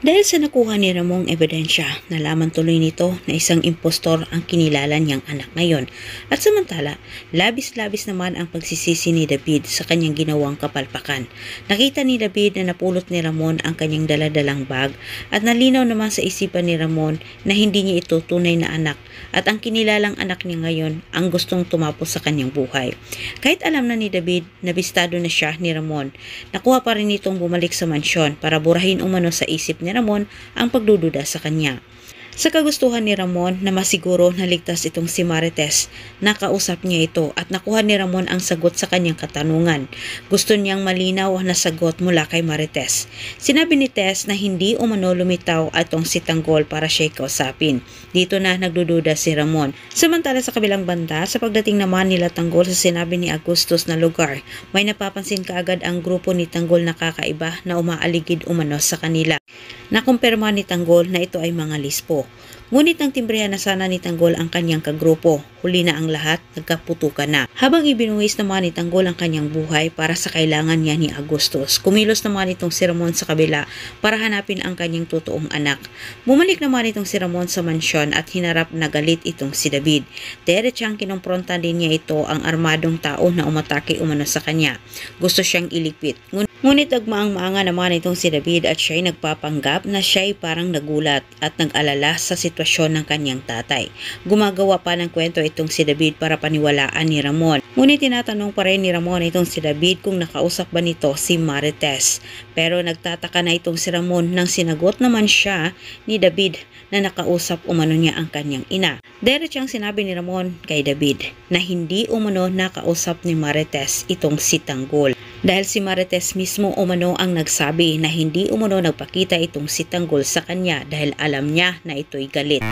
Dahil sa nakuha ni Ramong ebidensya, nalaman tuloy nito na isang impostor ang kinilala niyang anak ngayon. At samantala, labis-labis naman ang pagsisisi ni David sa kanyang ginawang kapalpakan. Nakita ni David na napulot ni Ramon ang kanyang daladalang bag at nalinaw naman sa isipan ni Ramon na hindi niya ito tunay na anak at ang kinilalang anak niya ngayon ang gustong tumapos sa kanyang buhay. Kahit alam na ni David na bistado na siya ni Ramon, nakuha pa rin itong bumalik sa mansyon para burahin umano sa isip ni Ramon ang pagdududa sa kanya. Sa kagustuhan ni Ramon na masiguro na ligtas itong si Marites, nakausap niya ito at nakuha ni Ramon ang sagot sa kanyang katanungan. Gusto niyang malinaw na sagot mula kay Marites. Sinabi ni Tess na hindi umano lumitaw atong si Tanggol para siya kausapin. Dito na nagdududa si Ramon. Samantala sa kabilang banda, sa pagdating naman nila Tanggol sa sinabi ni Agustus na lugar, may napapansin kaagad ang grupo ni Tanggol na kakaiba na umaaligid umano sa kanila. Nakumpirma ni Tanggol na ito ay mga lispo. Ngunit nang timbrehan na sana ni Tanggol ang kanyang kagrupo, huli na ang lahat, nagkaputukan na. Habang ibinuwis naman ni Tanggol ang kanyang buhay para sa kailangan niya ni Agustus, kumilos naman itong si Ramon sa kabila para hanapin ang kanyang totoong anak. Bumalik naman itong si Ramon sa mansyon at hinarap na galit itong si David. Diretsang kinumpronta din niya ito ang armadong tao na umatake umano sa kanya. Gusto siyang iligpit. Ngunit nagmaang-maanga naman itong si David at siya'y nagpapanggap na siya'y parang nagulat at nag-alala sa sitwasyon ng kanyang tatay. Gumagawa pa ng kwento itong si David para paniwalaan ni Ramon. Ngunit tinatanong pa rin ni Ramon itong si David kung nakausap ba nito si Marites. Pero nagtataka na itong si Ramon nang sinagot naman siya ni David na nakausap umano niya ang kanyang ina. Diretsang sinabi ni Ramon kay David na hindi umano nakausap ni Marites itong si Tanggol. Dahil si Marites mismo umano ang nagsabi na hindi umano nagpakita itong si Tanggol sa kanya dahil alam niya na ito'y galit.